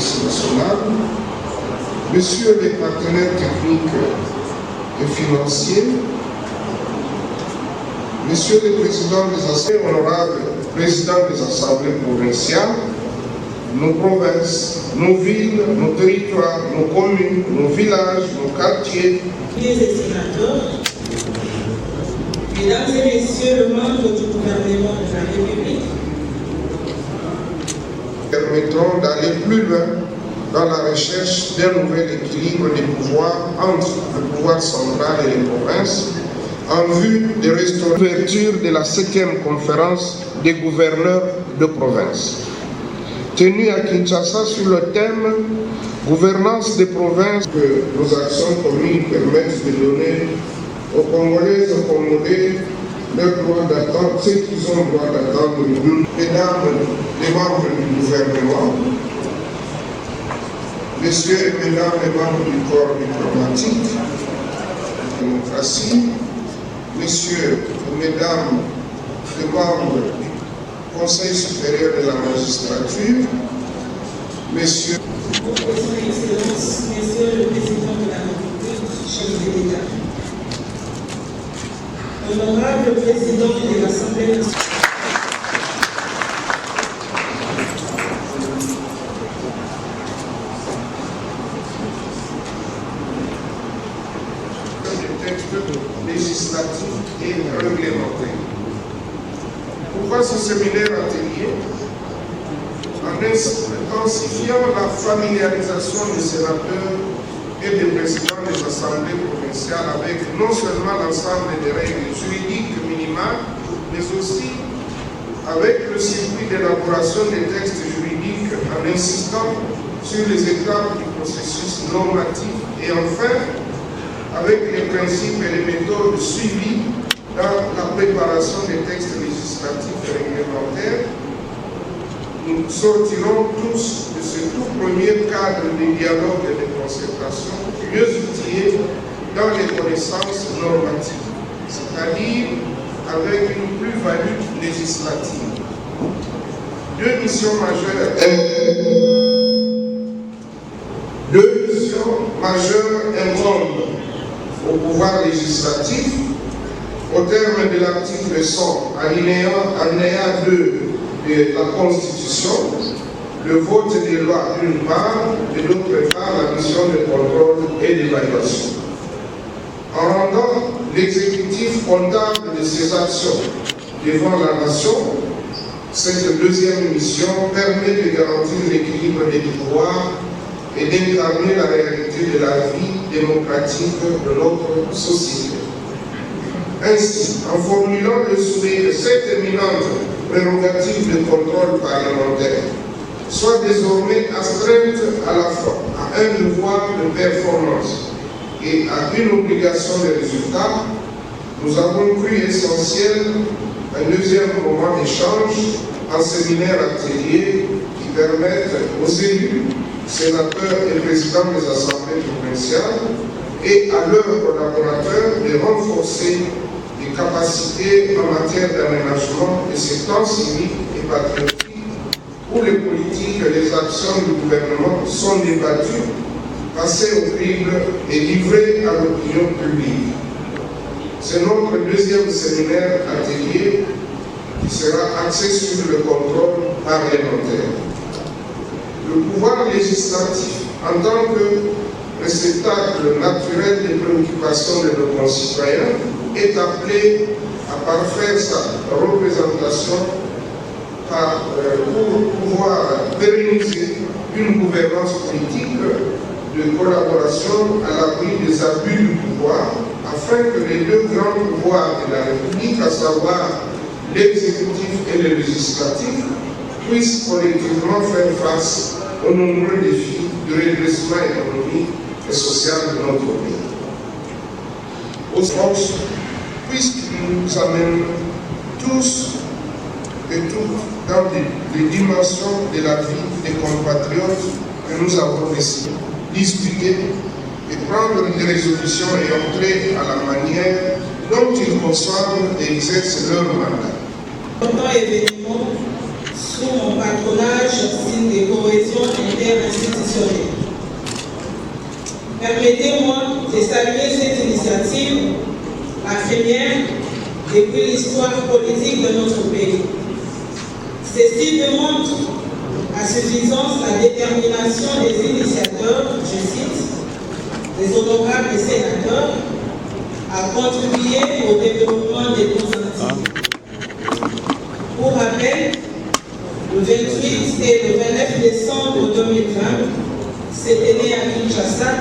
police nationale, Messieurs les partenaires techniques et financiers, Messieurs les présidents des assemblées, honorables présidents des assemblées provinciales, nos provinces, nos villes, nos territoires, nos communes, nos villages, nos quartiers. Les sénateurs, Mesdames et Messieurs les membres du gouvernement de la République, permettront d'aller plus loin dans la recherche d'un nouvel équilibre des pouvoirs entre le pouvoir central et les provinces en vue de restaurer l'ouverture de la 7e conférence des gouverneurs de province. Tenue à Kinshasa sur le thème « Gouvernance des provinces », que nos actions communes permettent de donner aux Congolaises et aux Congolais leur droit d'attendre, ce qu'ils ont le droit d'attendre de nous. Mesdames les membres du gouvernement, Messieurs et Mesdames les membres du corps diplomatique, démocratie, Messieurs et Mesdames les membres du Conseil supérieur de la magistrature, Messieurs, Excellences, Messieurs le Président de la République, chefs d'État, honorable Président de l'Assemblée nationale, législatif et réglementaire. Pourquoi ce séminaire atelier? En intensifiant la familiarisation des sénateurs et des présidents des assemblées provinciales avec non seulement l'ensemble des règles juridiques minimales, mais aussi avec le circuit d'élaboration des textes juridiques en insistant sur les étapes du processus normatif et enfin avec les principes et les méthodes suivies dans la préparation des textes législatifs et réglementaires, nous sortirons tous de ce tout premier cadre de dialogue et de concertation mieux outillés dans les connaissances normatives, c'est-à-dire avec une plus-value législative. Deux missions majeures incombent au pouvoir législatif, au terme de l'article 100, alinéa 2 de la Constitution, le vote des lois d'une part, et d'autre part la mission de contrôle et d'évaluation. En rendant l'exécutif comptable de ses actions devant la nation, cette deuxième mission permet de garantir l'équilibre des pouvoirs et d'incarner la réalité de la vie démocratique de notre société. Ainsi, en formulant le souhait que cette éminente prérogative de contrôle parlementaire soit désormais astreinte à la fois à un devoir de performance et à une obligation de résultat, nous avons cru essentiel un deuxième moment d'échange en séminaire atelier qui permette aux élus, sénateurs et présidents des assemblées provinciales et à leurs collaborateurs de renforcer les capacités en matière d'aménagement de ces temps civiques et patriotiques où les politiques et les actions du gouvernement sont débattues, passées au crible et livrées à l'opinion publique. C'est notre deuxième séminaire atelier qui sera axé sur le contrôle parlementaire. Le pouvoir législatif, en tant que réceptacle naturel des préoccupations de nos concitoyens, est appelé à parfaire sa représentation pour pouvoir pérenniser une gouvernance politique de collaboration à l'abri des abus du pouvoir, afin que les deux grands pouvoirs de la République, à savoir l'exécutif et le législatif, puissent collectivement faire face aux nombreux défis du redressement économique et social de notre pays. Au sens, puisqu'ils nous amènent tous et toutes dans les dimensions de la vie des compatriotes que nous avons décidé de discuter et prendre des résolutions et entrer à la manière dont ils conçoivent et exercent leur mandat. Important événement sous mon patronage, signe de cohésion interinstitutionnelle. Permettez-moi de saluer cette initiative, la première depuis l'histoire politique de notre pays. Ceci démontre à suffisance la détermination des initiateurs, je cite, des honorables sénateurs, à contribuer au développement des Antilles. Pour rappel, le 28 et le 29 décembre 2020, c'était né à Kinshasa.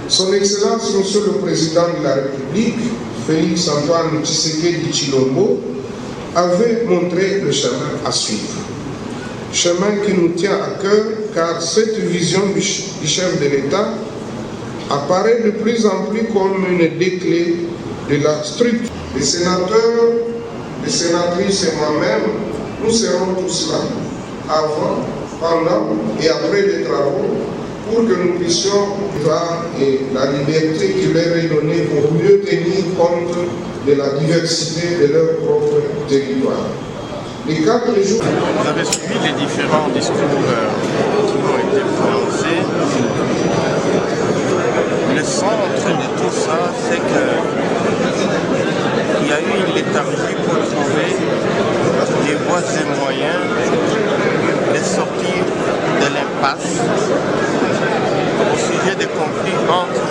Son Excellence, Monsieur le Président de la République, Félix Antoine Tshisekedi Tshilombo, avait montré le chemin à suivre. Chemin qui nous tient à cœur car cette vision du chef de l'État apparaît de plus en plus comme une des clés de la structure. Les sénateurs, les sénatrices et moi-même, nous serons tous là, avant, pendant et après les travaux, pour que nous puissions voir la liberté qui leur est donnée pour mieux tenir compte de la diversité de leur propre territoire. Les 4 jours... Vous avez suivi les différents discours qui ont été prononcés. Le centre de tout ça, c'est qu'il y a eu une léthargie pour trouver des voies et moyens de sortir de l'impasse au sujet des conflits entre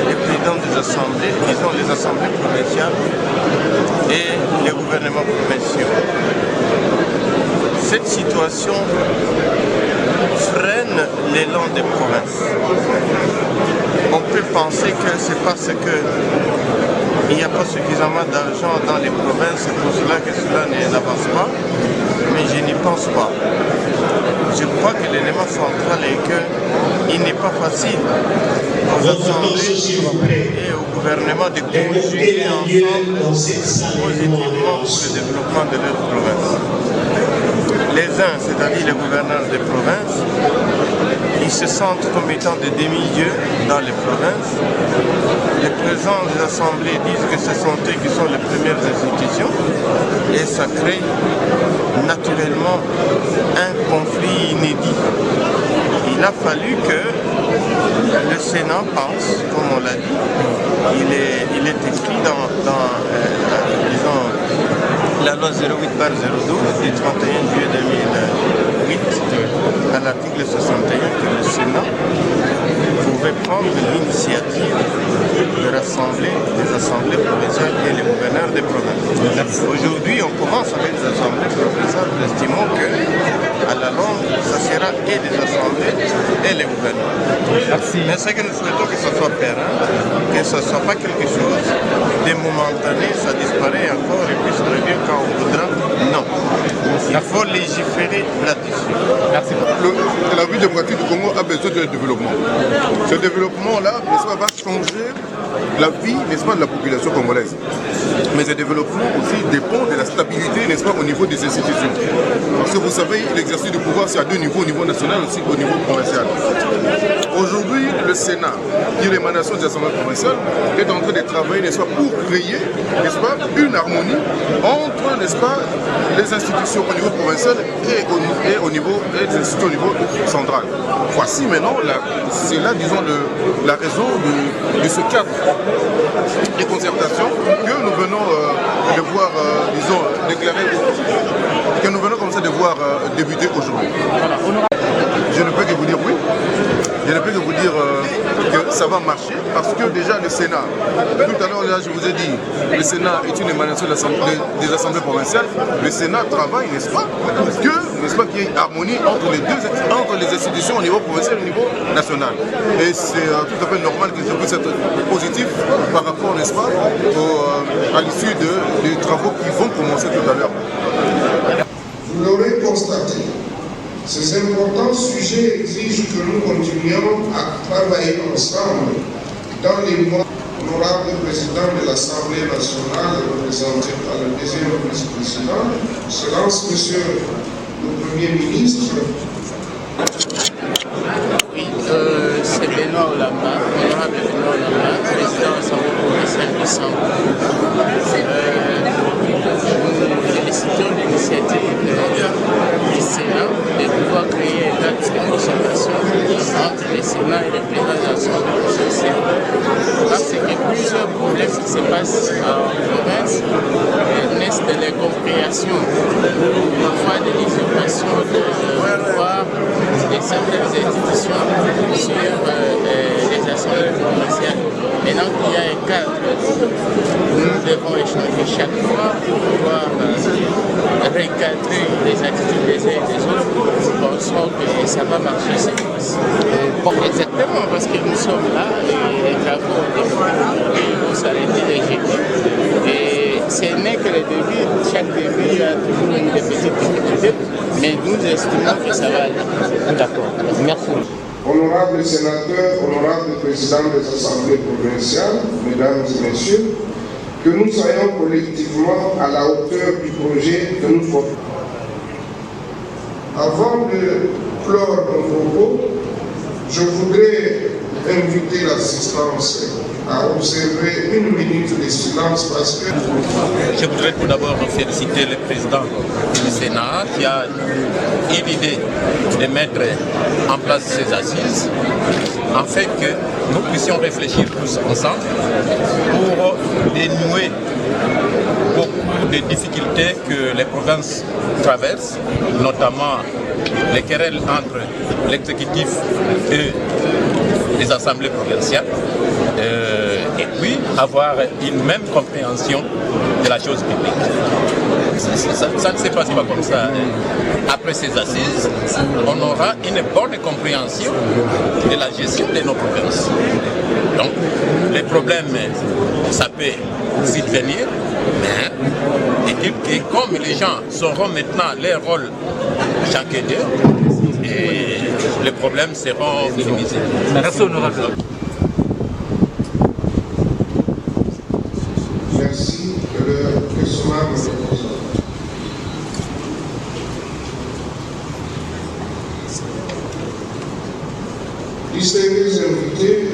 les présidents des assemblées, disons les assemblées provinciales et les gouvernements provinciaux. Cette situation freine l'élan des provinces. On peut penser que c'est parce qu'il n'y a pas suffisamment d'argent dans les provinces, c'est pour cela que cela n'avance pas, mais je n'y pense pas. Je crois que l'élément central est qu'il n'est pas facile aux assemblées et au gouvernement de conjuguer ensemble positivement pour le développement de leur province. Les uns, c'est-à-dire les gouverneurs des provinces, ils se sentent comme étant des demi-dieux dans les provinces. Les présidents des assemblées disent que ce sont eux qui sont les premières institutions et ça crée naturellement un conflit inédit. Il a fallu que le Sénat pense, comme on l'a dit, il est écrit dans disons, la loi 08/012 du 31 juillet 2008 à l'article 61 que le Sénat pouvait prendre l'initiative de rassembler les assemblées provinciales et les gouverneurs des provinces. Aujourd'hui, on commence avec les assemblées provinciales. Nous estimons qu'à la longue, ça sera et les assemblées et les gouverneurs. Mais ce que nous souhaitons que ce soit pérenne, que ce ne soit pas quelque chose de momentané, ça disparaît encore et puis ça revient quand on voudra. Non. Il faut légiférer là-dessus. Merci. La vie démocratique du Congo a besoin de développement. Ce développement-là, n'est-ce pas, va changer la vie, n'est-ce pas, de la population congolaise. Mais ce développement aussi dépend de la stabilité, n'est-ce pas, au niveau des institutions. Parce que vous savez, l'exercice du pouvoir, c'est à deux niveaux, au niveau national et aussi au niveau provincial. Aujourd'hui, le Sénat, qui est l'émanation des assemblées provinciales, est en train de travailler, n'est-ce pas, pour créer, n'est-ce pas, une harmonie entre, n'est-ce pas, les institutions au niveau provincial et au niveau des institutions au niveau central. Voici maintenant, c'est là, disons, la raison de ce cadre de concertation que nous venons de voir, disons, déclarer, que nous venons comme ça de voir débuter aujourd'hui. Je ne peux que vous dire oui. Je ne peux que vous dire que ça va marcher parce que déjà le Sénat, tout à l'heure là je vous ai dit, le Sénat est une émanation des assemblées provinciales. Le Sénat travaille, n'est-ce pas, n'est-ce pas, qu'il y ait harmonie entre les institutions au niveau provincial et au niveau national. Et c'est tout à fait normal que ça puisse être positif par rapport, n'est-ce pas, à l'issue des travaux qui vont commencer tout à l'heure. Vous l'aurez constaté. Ces importants sujets exigent que nous continuions à travailler ensemble dans les mois. L'honorable président de l'Assemblée nationale, représenté par le deuxième vice-président, Excellence, Monsieur le Premier ministre. Oui, c'est Benoît Olamba, honorable Benoît Olamba, président de l'Assemblée provinciale du Centre. Nous félicitons l'initiative du Sénat de pouvoir créer un acte de concertation entre le Sénat et le parfois des usurpations de pouvoir de certaines institutions sur les assemblées provinciales. Maintenant qu'il y a un cadre où nous devons échanger chaque fois pour pouvoir recadrer les attitudes des uns et des autres, nous pensons que ça va marcher cette fois-ci. Exactement, parce que nous sommes là et les travaux vont s'arrêter les jeudis. Et ce n'est que le début, chaque début, il y a toujours une petite difficulté, mais nous estimons que ça va aller. D'accord, merci. Honorables sénateurs, honorables présidents des assemblées provinciales, mesdames et messieurs, que nous soyons collectivement à la hauteur du projet que nous portons. Avant de clore mon propos, je voudrais inviter l'assistance à observer 1 minute de silence parce que... Je voudrais tout d'abord féliciter le président du Sénat qui a eu l'idée de mettre en place ces assises afin que nous puissions réfléchir tous ensemble pour dénouer beaucoup de difficultés que les provinces traversent, notamment les querelles entre l'exécutif et les assemblées provinciales, et puis avoir une même compréhension de la chose publique. Ça ne se passe pas comme ça. Après ces assises, on aura une bonne compréhension de la gestion de nos provinces. Donc, les problèmes, ça peut subvenir, mais comme les gens sauront maintenant leur rôle chacun d'eux, et les problèmes seront minimisés. Merci honorable. Merci de leur questionnement me repose. Distingués invités,